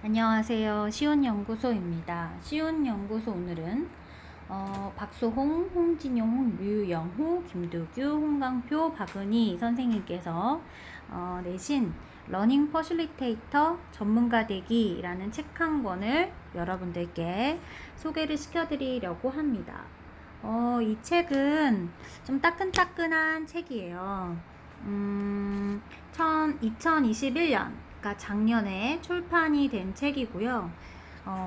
안녕하세요. 시온연구소입니다. 시온연구소 오늘은 박소홍, 홍진용, 류영후, 김두규, 홍강표, 박은희 선생님께서 내신 러닝 퍼실리테이터 전문가 되기라는 책 한 권을 여러분들께 소개를 시켜드리려고 합니다. 이 책은 좀 따끈따끈한 책이에요. 2021년, 그러니까 작년에 출판이 된 책이고요.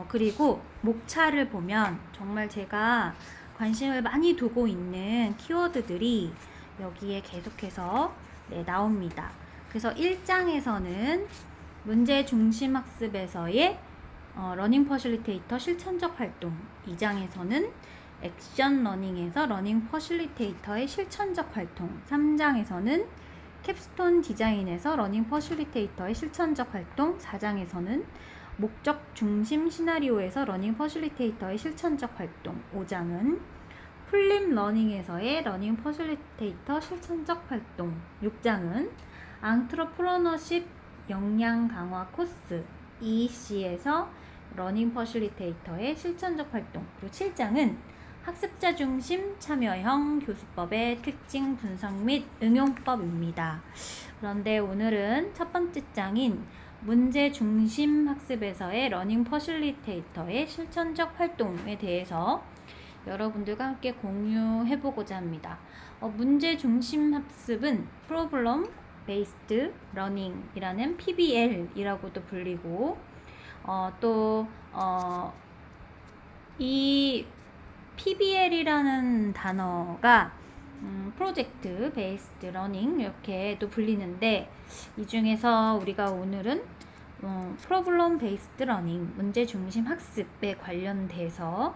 그리고 목차를 보면 정말 제가 관심을 많이 두고 있는 키워드들이 여기에 계속해서 나옵니다. 그래서 1장에서는 문제 중심 학습에서의 러닝 퍼실리테이터 실천적 활동, 2장에서는 액션 러닝에서 러닝 퍼실리테이터의 실천적 활동, 3장에서는 캡스톤 디자인에서 러닝 퍼실리테이터의 실천적 활동, 4장에서는 목적 중심 시나리오에서 러닝 퍼실리테이터의 실천적 활동, 5장은 플립 러닝에서의 러닝 퍼실리테이터 실천적 활동, 6장은 앙트로프러너십 역량 강화 코스 EC에서 러닝 퍼실리테이터의 실천적 활동, 그리고 7장은 학습자 중심 참여형 교수법의 특징 분석 및 응용법입니다. 그런데 오늘은 첫 번째 장인 문제 중심 학습에서의 러닝 퍼실리테이터의 실천적 활동에 대해서 여러분들과 함께 공유해보고자 합니다. 문제 중심 학습은 프로블럼 베이스드 러닝이라는 PBL이라고도 불리고 이 PBL이라는 단어가 프로젝트 베이스드 러닝 이렇게도 불리는데, 이 중에서 우리가 오늘은 프로블럼 베이스드 러닝 문제 중심 학습에 관련돼서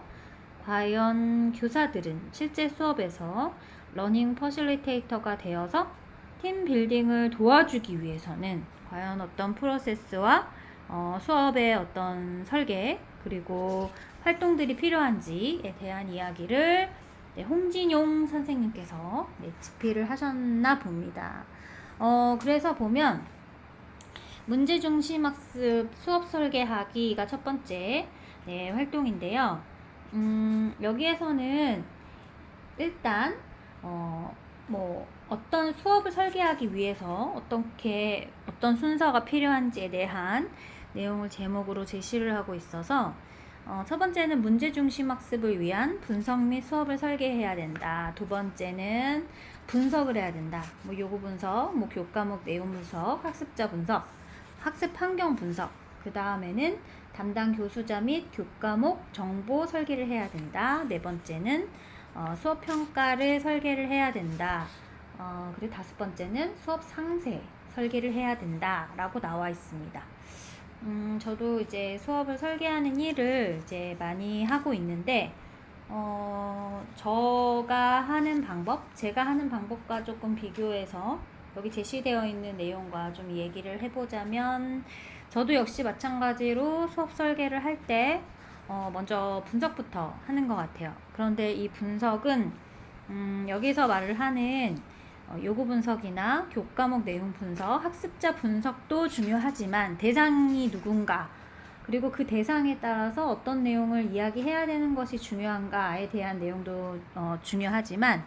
과연 교사들은 실제 수업에서 러닝 퍼실리테이터가 되어서 팀 빌딩을 도와주기 위해서는 과연 어떤 프로세스와 수업의 어떤 설계 그리고 활동들이 필요한지에 대한 이야기를 홍진용 선생님께서 집필을 하셨나 봅니다. 그래서 보면 문제중심 학습 수업 설계하기가 첫 번째 활동인데요. 여기에서는 일단 어떤 수업을 설계하기 위해서 어떤 순서가 필요한지에 대한 내용을 제목으로 제시를 하고 있어서 첫 번째는 문제중심 학습을 위한 분석 및 수업을 설계해야 된다. 두 번째는 분석을 해야 된다. 요구 분석, 교과목 내용 분석, 학습자 분석, 학습 환경 분석. 그 다음에는 담당 교수자 및 교과목 정보 설계를 해야 된다. 네 번째는 수업 평가를 설계를 해야 된다. 그리고 다섯 번째는 수업 상세 설계를 해야 된다. 라고 나와 있습니다. 저도 이제 수업을 설계하는 일을 이제 많이 하고 있는데, 제가 하는 방법과 조금 비교해서 여기 제시되어 있는 내용과 좀 얘기를 해보자면, 저도 역시 마찬가지로 수업 설계를 할 때 먼저 분석부터 하는 것 같아요. 그런데 이 분석은 여기서 말을 하는 요구 분석이나 교과목 내용 분석, 학습자 분석도 중요하지만 대상이 누군가, 그리고 그 대상에 따라서 어떤 내용을 이야기해야 되는 것이 중요한가에 대한 내용도 중요하지만,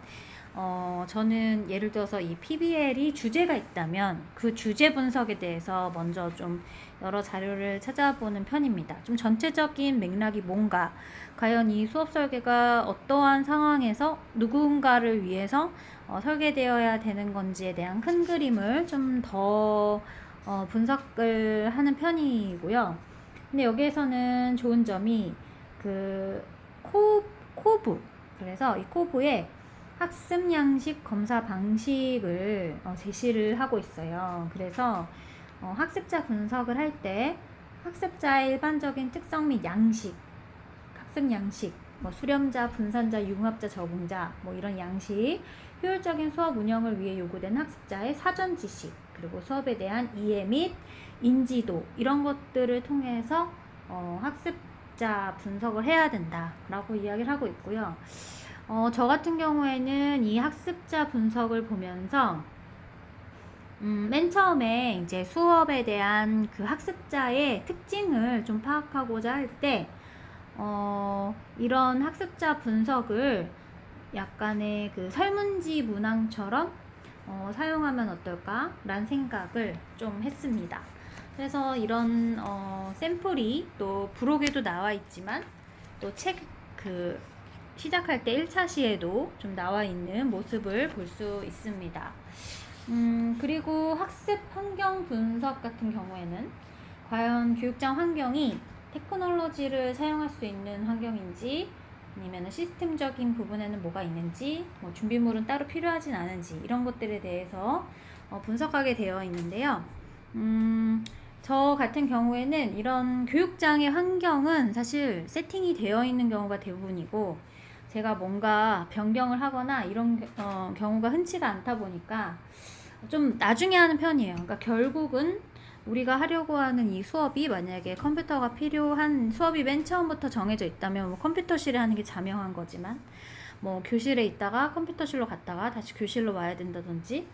저는 예를 들어서 이 PBL이 주제가 있다면 그 주제 분석에 대해서 먼저 좀 여러 자료를 찾아보는 편입니다. 좀 전체적인 맥락이 뭔가, 과연 이 수업 설계가 어떠한 상황에서 누군가를 위해서 설계되어야 되는 건지에 대한 큰 그림을 좀 더 분석을 하는 편이고요. 근데 여기에서는 좋은 점이 코브, 그래서 이 코브에 학습 양식 검사 방식을 제시를 하고 있어요. 그래서 학습자 분석을 할 때 학습자의 일반적인 특성 및 양식, 학습 양식, 수렴자, 분산자, 융합자, 적응자, 이런 양식, 효율적인 수업 운영을 위해 요구된 학습자의 사전 지식, 그리고 수업에 대한 이해 및 인지도, 이런 것들을 통해서 학습자 분석을 해야 된다라고 이야기를 하고 있고요. 저 같은 경우에는 이 학습자 분석을 보면서 맨 처음에 이제 수업에 대한 그 학습자의 특징을 좀 파악하고자 할 때, 이런 학습자 분석을 약간의 그 설문지 문항처럼 사용하면 어떨까? 라는 생각을 좀 했습니다. 그래서 이런 샘플이 또 브록에도 나와 있지만 또 책 그 시작할 때 1차 시에도 좀 나와 있는 모습을 볼 수 있습니다. 그리고 학습 환경 분석 같은 경우에는 과연 교육장 환경이 테크놀로지를 사용할 수 있는 환경인지 아니면 시스템적인 부분에는 뭐가 있는지, 뭐 준비물은 따로 필요하진 않은지 이런 것들에 대해서 분석하게 되어 있는데요. 저 같은 경우에는 이런 교육장의 환경은 사실 세팅이 되어 있는 경우가 대부분이고, 제가 뭔가 변경을 하거나 이런 경우가 흔치가 않다 보니까 좀 나중에 하는 편이에요. 그러니까 결국은 우리가 하려고 하는 이 수업이 만약에 컴퓨터가 필요한 수업이 맨 처음부터 정해져 있다면 뭐 컴퓨터실에 하는 게 자명한 거지만, 뭐 교실에 있다가 컴퓨터실로 갔다가 다시 교실로 와야 된다든지,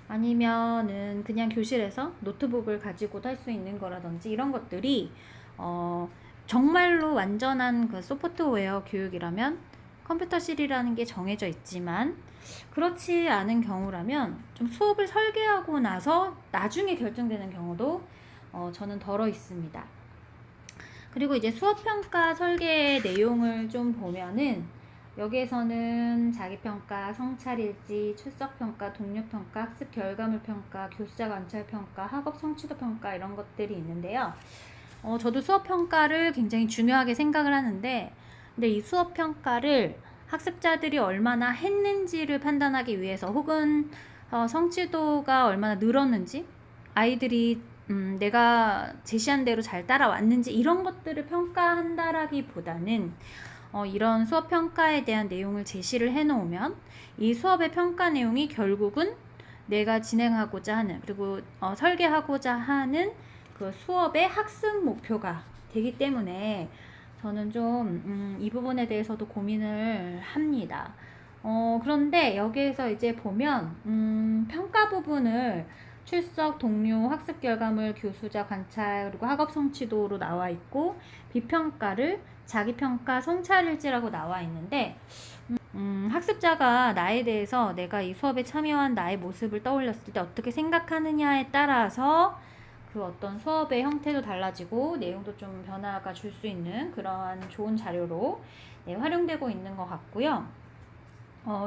아니면은 그냥 교실에서 노트북을 가지고도 할 수 있는 거라든지, 이런 것들이 정말로 완전한 그 소프트웨어 교육이라면 컴퓨터실이라는 게 정해져 있지만, 그렇지 않은 경우라면 좀 수업을 설계하고 나서 나중에 결정되는 경우도 저는 덜어 있습니다. 그리고 이제 수업평가 설계의 내용을 좀 보면은, 여기에서는 자기평가, 성찰일지, 출석평가, 동료평가, 학습 결과물 평가, 교수자 관찰 평가, 학업 성취도 평가, 이런 것들이 있는데요. 저도 수업평가를 굉장히 중요하게 생각을 하는데, 근데 이 수업평가를 학습자들이 얼마나 했는지를 판단하기 위해서, 혹은 성취도가 얼마나 늘었는지, 아이들이 내가 제시한 대로 잘 따라왔는지, 이런 것들을 평가한다라기보다는 이런 수업 평가에 대한 내용을 제시를 해놓으면 이 수업의 평가 내용이 결국은 내가 진행하고자 하는, 그리고 설계하고자 하는 그 수업의 학습 목표가 되기 때문에 저는 좀 이 부분에 대해서도 고민을 합니다. 그런데 여기에서 이제 보면 평가 부분을 출석, 동료, 학습 결과물, 교수자 관찰, 그리고 학업 성취도로 나와 있고, 비평가를 자기평가, 성찰일지라고 나와 있는데, 학습자가 나에 대해서 내가 이 수업에 참여한 나의 모습을 떠올렸을 때 어떻게 생각하느냐에 따라서 그 어떤 수업의 형태도 달라지고 내용도 좀 변화가 줄 수 있는 그러한 좋은 자료로 활용되고 있는 것 같고요.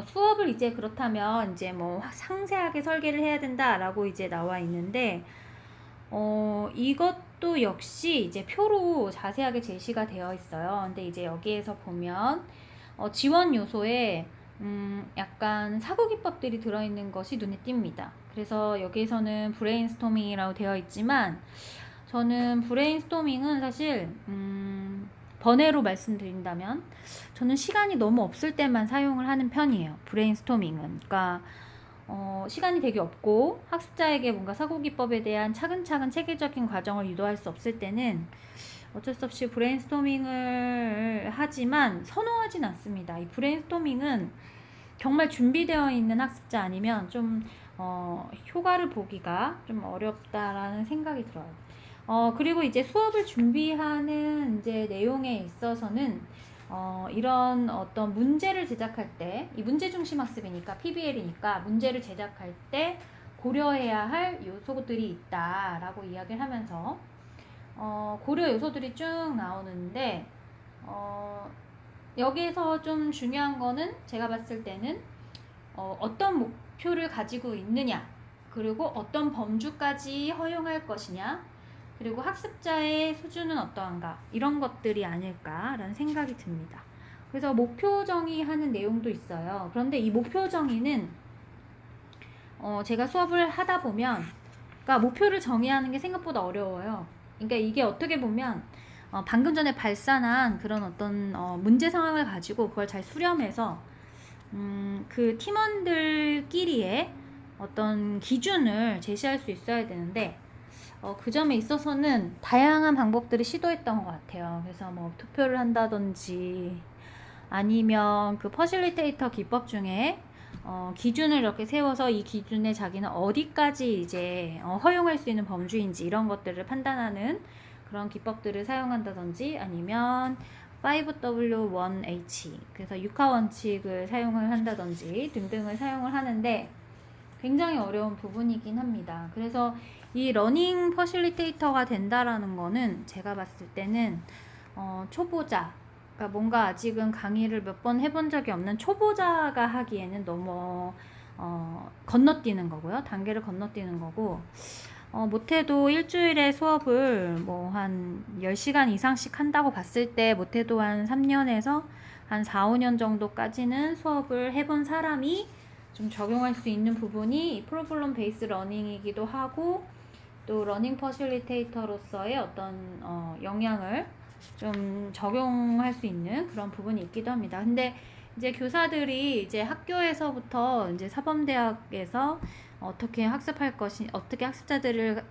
수업을 이제 그렇다면 이제 뭐 상세하게 설계를 해야 된다라고 이제 나와 있는데, 이것도 역시 이제 표로 자세하게 제시가 되어 있어요. 근데 이제 여기에서 보면 지원 요소에 약간 사고 기법들이 들어있는 것이 눈에 띕니다. 그래서 여기에서는 브레인스토밍이라고 되어 있지만, 저는 브레인스토밍은 사실 번외로 말씀드린다면 저는 시간이 너무 없을 때만 사용을 하는 편이에요. 브레인스토밍은. 그러니까 시간이 되게 없고 학습자에게 뭔가 사고기법에 대한 차근차근 체계적인 과정을 유도할 수 없을 때는 어쩔 수 없이 브레인스토밍을 하지만 선호하진 않습니다. 이 브레인스토밍은 정말 준비되어 있는 학습자 아니면 좀 효과를 보기가 좀 어렵다라는 생각이 들어요. 그리고 이제 수업을 준비하는 이제 내용에 있어서는 이런 어떤 문제를 제작할 때, 이 문제 중심 학습이니까 PBL이니까 문제를 제작할 때 고려해야 할 요소들이 있다라고 이야기를 하면서 고려 요소들이 쭉 나오는데, 여기에서 좀 중요한 거는 제가 봤을 때는 어떤 목표를 가지고 있느냐, 그리고 어떤 범주까지 허용할 것이냐, 그리고 학습자의 수준은 어떠한가, 이런 것들이 아닐까라는 생각이 듭니다. 그래서 목표 정의하는 내용도 있어요. 그런데 이 목표 정의는 제가 수업을 하다 보면, 그러니까 목표를 정의하는 게 생각보다 어려워요. 그러니까 이게 어떻게 보면 방금 전에 발산한 그런 어떤 문제 상황을 가지고 그걸 잘 수렴해서 그 팀원들끼리의 어떤 기준을 제시할 수 있어야 되는데, 그 점에 있어서는 다양한 방법들을 시도했던 것 같아요. 그래서 뭐 투표를 한다든지, 아니면 그 퍼실리테이터 기법 중에 기준을 이렇게 세워서 이 기준에 자기는 어디까지 이제 허용할 수 있는 범주인지 이런 것들을 판단하는 그런 기법들을 사용한다든지 아니면 5W1H 그래서 육하 원칙을 사용을 한다든지 등등을 사용을 하는데 굉장히 어려운 부분이긴 합니다. 그래서 이 러닝 퍼실리테이터가 된다라는 거는 제가 봤을 때는 초보자, 그러니까 뭔가 아직은 강의를 몇 번 해본 적이 없는 초보자가 하기에는 너무 건너뛰는 거고요. 단계를 건너뛰는 거고 못해도 일주일에 수업을 뭐 한 10시간 이상씩 한다고 봤을 때 못해도 한 3년에서 한 4, 5년 정도까지는 수업을 해본 사람이 좀 적용할 수 있는 부분이 이 프로블럼 베이스 러닝이기도 하고 또 러닝 퍼실리테이터로서의 어떤 영향을 좀 적용할 수 있는 그런 부분이 있기도 합니다. 근데 이제 교사들이 이제 학교에서부터 이제 사범대학에서 어떻게 학습할 것이, 어떻게 학습자들을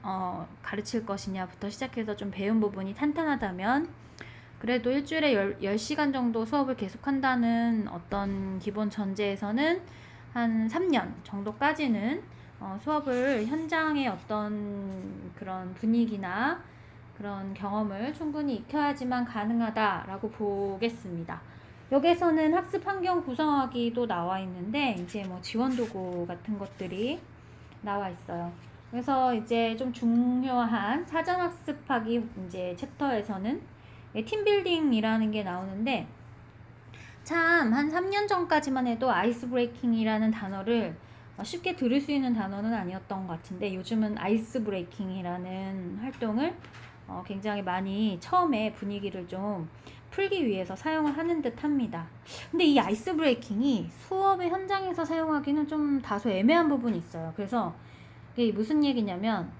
가르칠 것이냐부터 시작해서 좀 배운 부분이 탄탄하다면 그래도 일주일에 10시간 정도 수업을 계속한다는 어떤 기본 전제에서는 한 3년 정도까지는 수업을 현장의 어떤 그런 분위기나 그런 경험을 충분히 익혀야지만 가능하다라고 보겠습니다. 여기서는 학습 환경 구성하기도 나와 있는데 이제 뭐 지원 도구 같은 것들이 나와 있어요. 그래서 이제 좀 중요한 사전 학습하기 이제 챕터에서는 팀빌딩이라는 게 나오는데 참 한 3년 전까지만 해도 아이스 브레이킹이라는 단어를 쉽게 들을 수 있는 단어는 아니었던 것 같은데 요즘은 아이스 브레이킹이라는 활동을 굉장히 많이 처음에 분위기를 좀 풀기 위해서 사용을 하는 듯 합니다. 근데 이 아이스 브레이킹이 수업의 현장에서 사용하기는 좀 다소 애매한 부분이 있어요. 그래서 이게 무슨 얘기냐면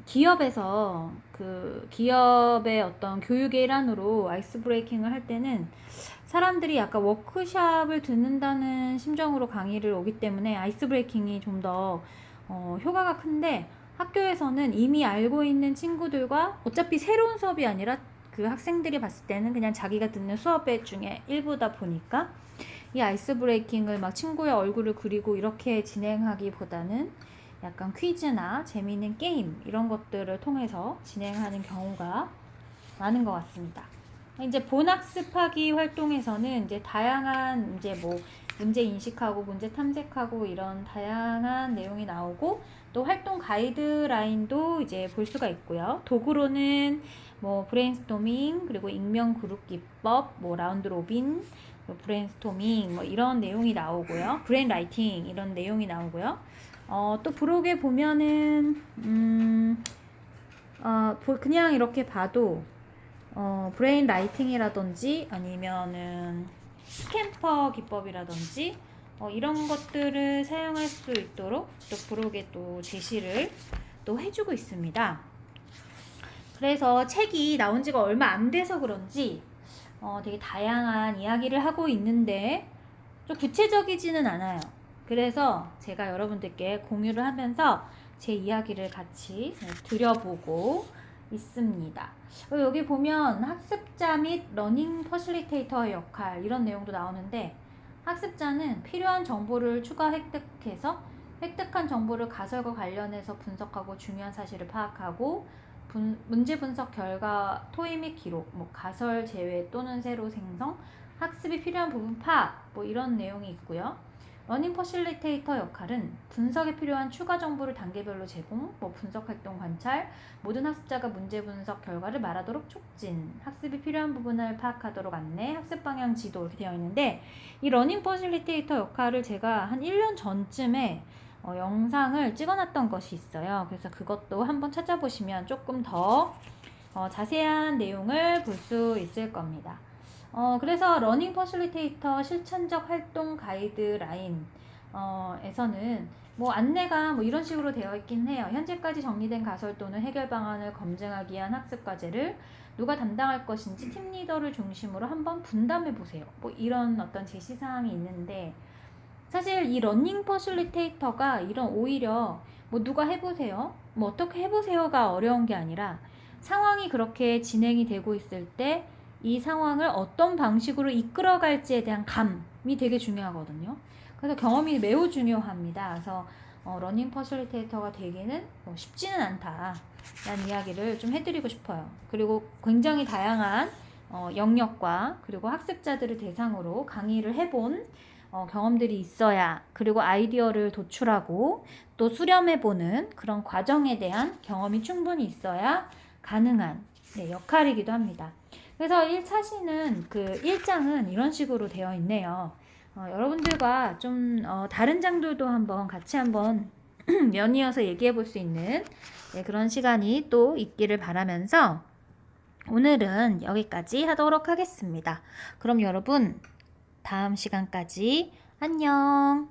기업에서 그 기업의 어떤 교육의 일환으로 아이스 브레이킹을 할 때는 사람들이 약간 워크숍을 듣는다는 심정으로 강의를 오기 때문에 아이스 브레이킹이 좀 더 효과가 큰데 학교에서는 이미 알고 있는 친구들과 어차피 새로운 수업이 아니라 그 학생들이 봤을 때는 그냥 자기가 듣는 수업의 중에 일부다 보니까 이 아이스 브레이킹을 막 친구의 얼굴을 그리고 이렇게 진행하기보다는 약간 퀴즈나 재미있는 게임 이런 것들을 통해서 진행하는 경우가 많은 것 같습니다. 이제 본학습하기 활동에서는 이제 다양한 이제 뭐 문제 인식하고 문제 탐색하고 이런 다양한 내용이 나오고 또 활동 가이드라인도 이제 볼 수가 있고요. 도구로는 뭐 브레인스토밍 그리고 익명 그룹 기법 뭐 라운드 로빈 브레인스토밍 뭐 이런 내용이 나오고요. 브레인 라이팅 이런 내용이 나오고요. 또 브록에 보면은 그냥 이렇게 봐도 브레인 라이팅이라든지 아니면은 스캠퍼 기법이라든지 이런 것들을 사용할 수 있도록 또 브록에 또 제시를 또 해주고 있습니다. 그래서 책이 나온 지가 얼마 안 돼서 그런지 되게 다양한 이야기를 하고 있는데 좀 구체적이지는 않아요. 그래서 제가 여러분들께 공유를 하면서 제 이야기를 같이 드려보고 있습니다. 여기 보면 학습자 및 러닝 퍼실리테이터의 역할 이런 내용도 나오는데 학습자는 필요한 정보를 추가 획득해서 획득한 정보를 가설과 관련해서 분석하고 중요한 사실을 파악하고 문제 분석 결과 토의 및 기록, 뭐 가설 제외 또는 새로 생성, 학습이 필요한 부분 파악 뭐 이런 내용이 있고요. 러닝 퍼실리테이터 역할은 분석에 필요한 추가 정보를 단계별로 제공, 뭐 분석 활동 관찰, 모든 학습자가 문제 분석 결과를 말하도록 촉진, 학습이 필요한 부분을 파악하도록 안내, 학습 방향 지도 이렇게 되어 있는데 이 러닝 퍼실리테이터 역할을 제가 한 1년 전쯤에 영상을 찍어놨던 것이 있어요. 그래서 그것도 한번 찾아보시면 조금 더 자세한 내용을 볼 수 있을 겁니다. 그래서 러닝 퍼실리테이터 실천적 활동 가이드라인 에서는 뭐 안내가 뭐 이런 식으로 되어 있긴 해요. 현재까지 정리된 가설 또는 해결 방안을 검증하기 위한 학습 과제를 누가 담당할 것인지 팀 리더를 중심으로 한번 분담해 보세요. 뭐 이런 어떤 제시사항이 있는데 사실 이 러닝 퍼실리테이터가 이런 오히려 뭐 누가 해보세요, 뭐 어떻게 해보세요가 어려운 게 아니라 상황이 그렇게 진행이 되고 있을 때 이 상황을 어떤 방식으로 이끌어갈지에 대한 감이 되게 중요하거든요. 그래서 경험이 매우 중요합니다. 그래서 러닝 퍼실리테이터가 되기는 쉽지는 않다라는 이야기를 좀 해드리고 싶어요. 그리고 굉장히 다양한 영역과 그리고 학습자들을 대상으로 강의를 해본 경험들이 있어야, 그리고 아이디어를 도출하고 또 수렴해보는 그런 과정에 대한 경험이 충분히 있어야 가능한 역할이기도 합니다. 그래서 1차시는 그 1장은 이런 식으로 되어 있네요. 여러분들과 좀 다른 장들도 같이 한번 연이어서 얘기해 볼 수 있는 그런 시간이 또 있기를 바라면서 오늘은 여기까지 하도록 하겠습니다. 그럼 여러분 다음 시간까지 안녕.